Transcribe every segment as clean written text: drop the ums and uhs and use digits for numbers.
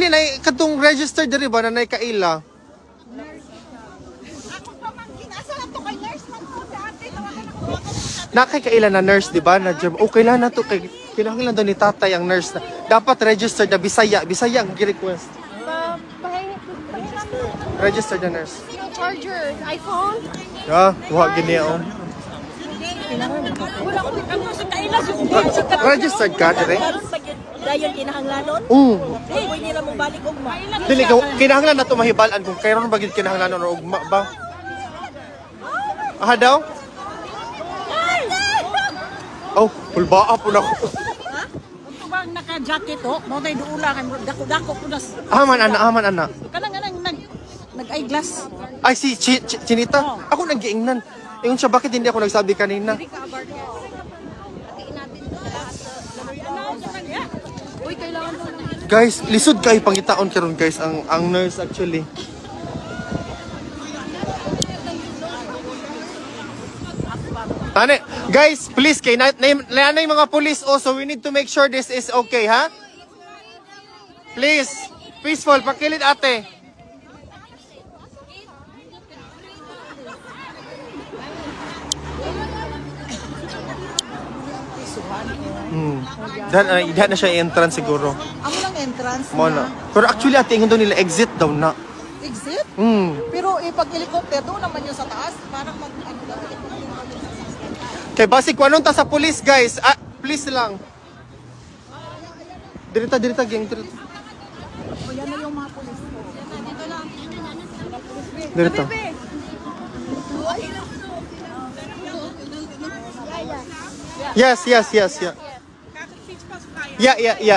na katong registered diri ba na nay kaila? Nakay kaila na nurse, di ba? Na okay lang na to kay kinahanglan daw ni tatay ang nurse na dapat registered na Bisaya ang gi-request. Registered na nurse. Charger, iPhone. Ah, wa gini oh. Registered ka dire? Dayon kinahanglanon? Pwede na mo balik ugma. Dili kinahanglan na to mahibalan kung kayron ba gid kinahanglan or ugma ba? Aha daw? Oh, pulbaa po na ko. Ha? Ito bang naka-jacket oh? Mo tay duula kan dako-dako po nas. Aman ana. Kanang nag-eyeglass. Ay si Chinita. Ako nag-giingnan. Ingon siya bakit hindi ako nagsabi kanina? Guys, lisod kay pangitaon karon guys ang nurse actually. Ane, guys, please kay na mga police also we need to make sure this is okay, ha? Please, peaceful, pakilid ate. Dahan na siya entrance siguro. Amo lang entrance na. Pero actually ate, ingon daw nila exit daw na. Exit? Pero pag helicopter doon naman yung sa taas, parang kay basi ko anong ta sa police guys. Ah, please lang. Dirita gang dirita. O yan na yung mga police. Dito lang. Dirita. Yes. Yeah,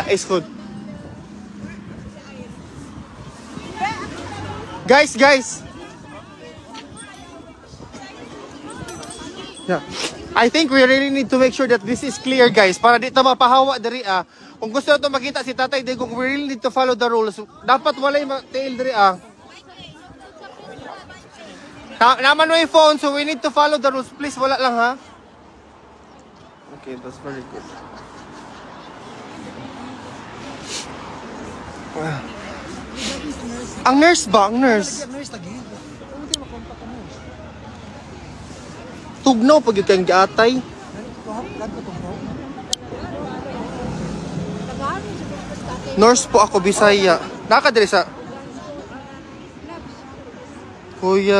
it's good. Guys. Yeah. I think we really need to make sure that this is clear, guys, para di ta mapahawa diri ah. Kung gusto nato makita si Tatay Digong, we really need to follow the rules. Dapat walay tail diri ah. Naman mo yung phone, so we need to follow the rules. Please, wala lang ha. Okay, that's very good. Ang nurse ba? Ang nurse? Tugnaw pag yung kayong giatay. Nurse po ako, Bisaya. Nakadiri sa... Kuya,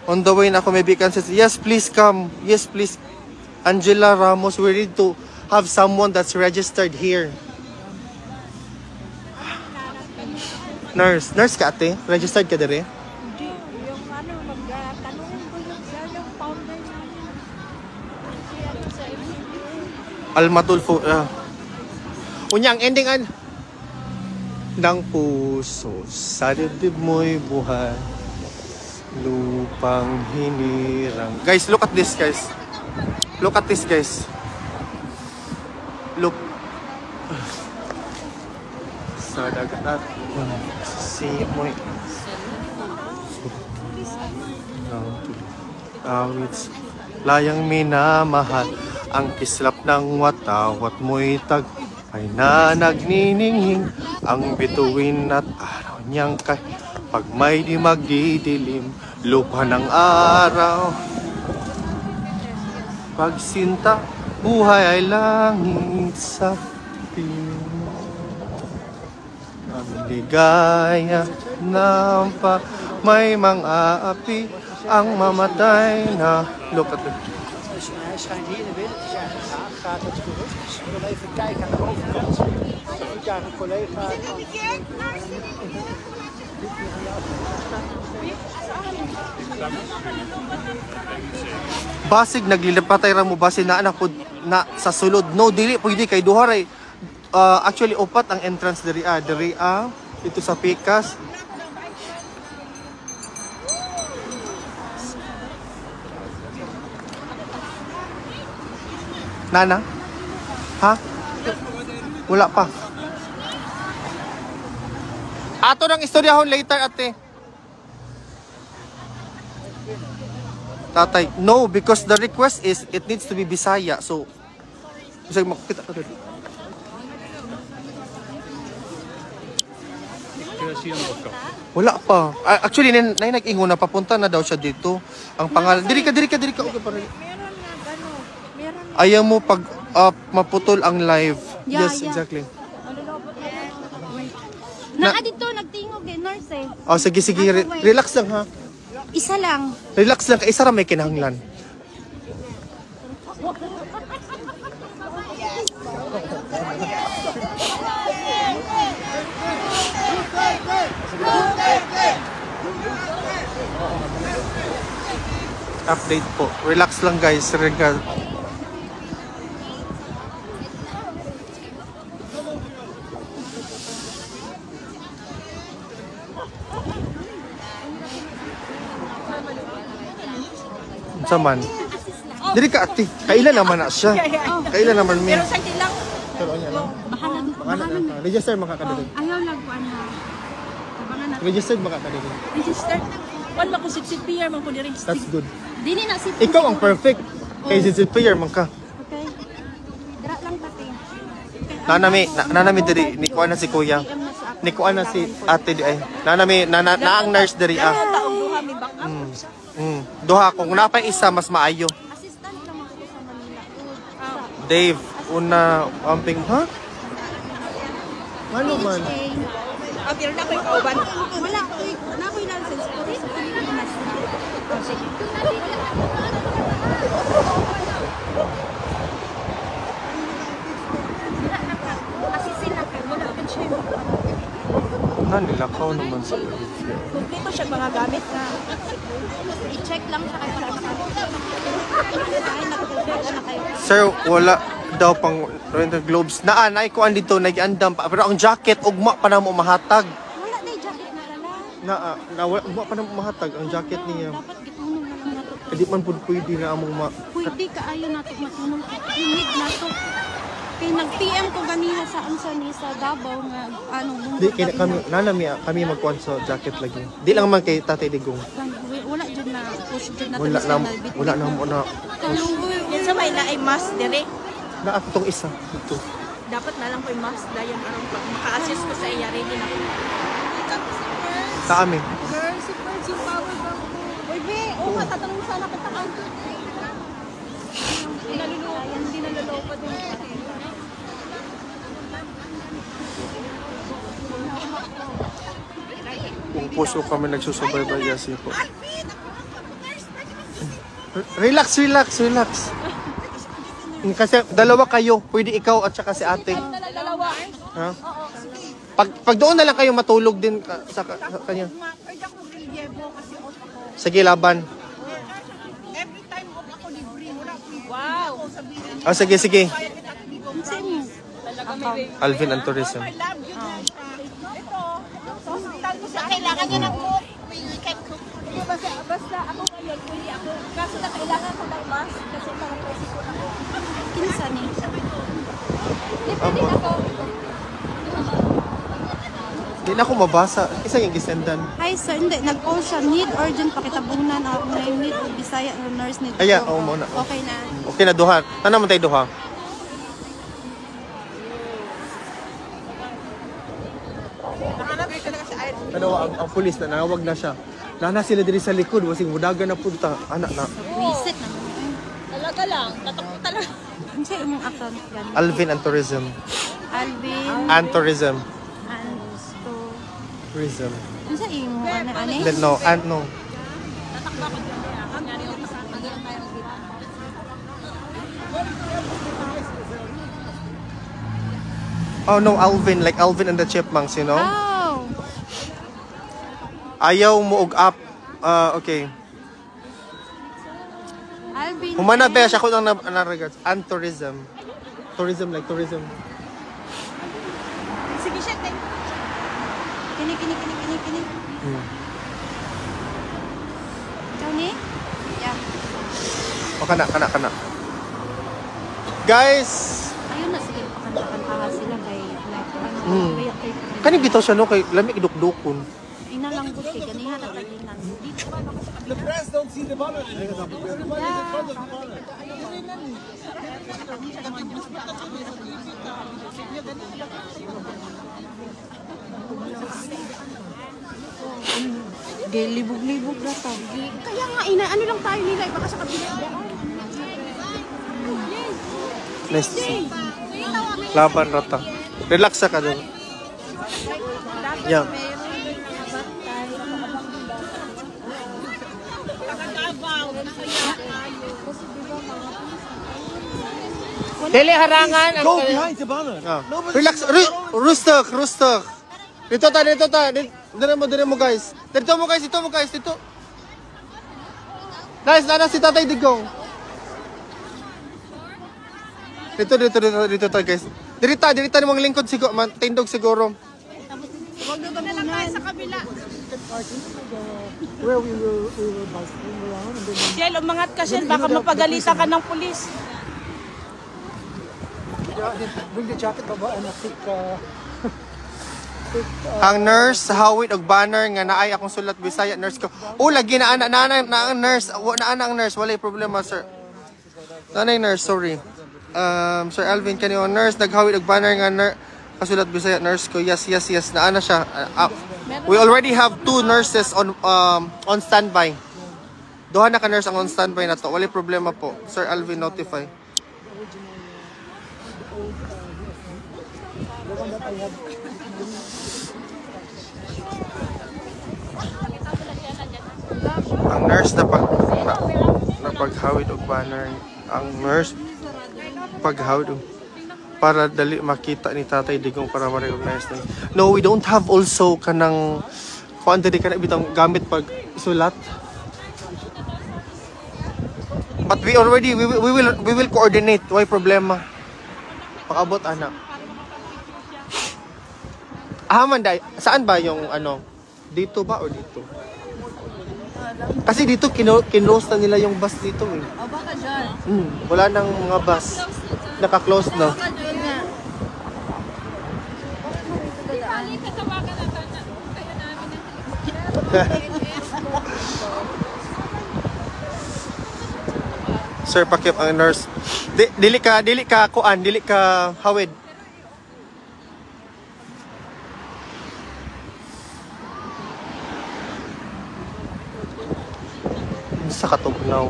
on the way na ako may vacancies. Yes, please come. Yes, please. Angela Ramos, we need to have someone that's registered here. Nurse ka ate? Registered ka diri? Hindi. Yung magtanong ko yung founder namin. Almatulfo. Unyang ending ng puso sa dibdib mo'y buhay lupang hinirang. Guys, look at this guys. Look at this guys. Look. Sa dagat at simoy. Awits layang minamahal ang kislap ng watawat mo'y ay na nagniningning ang bituin at araw niyang kay pag may di magdidilim lupa ng araw pagsinta buhay ay langit sa piling ang ligaya ng pa may mga api ang mamatay na look at it. Hij schijnt hier in de winter te zijn gegaan. Gaat het goed? Ik wil even kijken aan de overkant. Ik daar een collega. Basig naglilipatay ra mo base na anak na sa sulod. No dili pwede kay duha ray. Actually upat ang entrance diri dito sa Pikas. Nana? Ha? Wala pa. Ato nang istoryahon later ate. Tatay, no, because the request is it needs to be Bisaya. So, kasi makita ka dito. is hier nog komen. Wala pa. Actually, nag-ingo na papunta na daw siya dito. Ang pangalan. Diri ka. Okay, para. Meron nga gano'n. Meron Ayaw mo pag maputol ang live. Yeah, Yes, yeah. exactly. Na dito nagtingog eh, nurse eh. Oh, sige. Relax lang ha. Isa lang. Relax lang. Isa ra may kinahanglan. Update po. Relax lang guys. Saman. Dili ka active. Kailan naman na siya? Kailan naman mi? Pero sa lang. Pero niya lang. Bahala. Register makakadilig. Ayaw lang ko ano. Abangan natin. Registered makakadilig. Register. Wala man ko si PR man ko ni-register. That's good. Dili na si Ikaw ang perfect. Kay Zizil Player man ka. Okay. Dira lang pati. Nanami diri ni kuan na si kuya. Ni kuan na si ate di ay. Nanami ang nurse diri ah. Taong duha mi backup. Duha kung napay isa mas maayo. Assistant lang ako sa Manila. Dave, una amping ha? Ano man? Pero na ko'y kauban. Wala ko na ko license pero sa Pilipinas. Oh, sige. Kasi sila ka wala ka siya. Nilakaw naman sa Kumpleto siya mga gamit na. I-check lang siya kay para ay nagpapalala na kayo. Sir, wala daw pang Winter Globes. Naay kuan dito nagiandam pa pero ang jacket ugma pa na mo mahatag. Wala na jacket na lala. Ugma pa na mo mahatag ang jacket niya. Dapat gitunong na lang nato. Kadi man pud pwede na among Pwede kaayo nato matunong. Need nato. Kay nag-PM ko ganiha sa unsa ni sa Davao nga ano Di kaya kami magkuan sa jacket lagi. Di lang man kay Tatay Digong. wala jud na push jud na Wala na mo na. Yan sa may na ay mask dire. Na atong isa dito. Dapat na lang ko'y mask dayon aron pag maka-assist ko sa iya ready na ko. Sa amin. Girl, si Percy Power Bank ko. Uy, be, nga tatanong sana kita ka. Hindi nalulupa din. Kung puso kami nagsusubaybay yasi po. Relax. Kasi dalawa kayo, pwede ikaw at saka si ate. Dalawa. Ha? Pag doon na lang kayo matulog din sa kanya. Sige, laban. Wow. Sige. Ako. Alvin and Tourism. Kailangan niya ng cook. Basta ako ngayon, pwede ako. Kaso na kailangan ko ng mask kasi parang presiko na ako. Kinsa ni? Pwede ako. Di na ako mabasa. Isa yung gisendan. Hi sir, hindi. Nag-call siya. Need urgent pakitabunan. Ako na yung need o Bisaya o nurse need. Aya, oo muna. Okay na. Okay na, duha. Ano naman tayo duha? Ano, ang pulis na nawag na siya. Nana sila diri sa likod, wasing mudagan na punta. Anak na. Visit naman. Talaga lang. Tatakot talaga. Ano sa imong account yan? Alvin and Tourism. Alvin And Tourism. and Tourism. Ano sa imong ano? No, and no. Oh no, Alvin, like Alvin and the Chipmunks, you know? Oh! Ayaw mo og up. Okay. Alvin. Humana ba siya ko lang na regards. And tourism. Tourism, like tourism. Sige siya, thank you. Kini. Ikaw ni? Yeah. O kana. Guys! Ayun na sige pakanta-kantahan sila kay like kaya kay Kani bitaw siya no kay lamig dukdukon. inalanggot kay ganiha na kaginan. Dito pa The press don't see the ball. Libog-libog na to. Kaya nga, ano lang tayo nila, baka sa kabila. Nice to see. Laban rata. Relax ka doon. Yeah. Dili harangan ang Go behind the banner. Relax. Rustok. Dito ta. Dito mo guys. Dito. Guys, nana si Tatay Digong. Dito ta guys. Dirita ni mga lingkod siguro, tindog siguro. Huwag na lang tayo sa kabila. where we will bicycling around and then Shell, umangat ka, Shell. Baka mapagalitan ka ng pulis. bring the jacket baba and I think Ang nurse hawid og banner nga naay akong sulat Bisaya nurse ko. Lagi na ang nurse. Ang nurse walay problema sir. Nanay nurse, sorry. Sir Alvin kanyo nurse naghawid og banner nga kasulat Bisaya nurse ko. Yes. Naana siya. We already have 2 nurses on standby. Duha na ka nurse ang on standby na to. Walay problema po. Sir Alvin notify. Ang nurse paghawid og banner, ang nurse paghawid para dali makita ni Tatay Digong para ma-recognize na. No, we don't have also kanang kuan diri kana bitang gamit pag sulat. But we will coordinate, why problema. Pag-abot anak. Manday, saan ba yung ano? Dito ba o dito? Kasi dito kinlose na nila yung bus dito eh. O baka dyan. Wala nang mga bus. Naka-close na. Baka dyan nga. Sir, pakip ang nurse. Dili ka hawid. Sa katugnaw.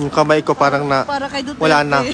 Yung kamay ko parang Para kay Duterte. wala na.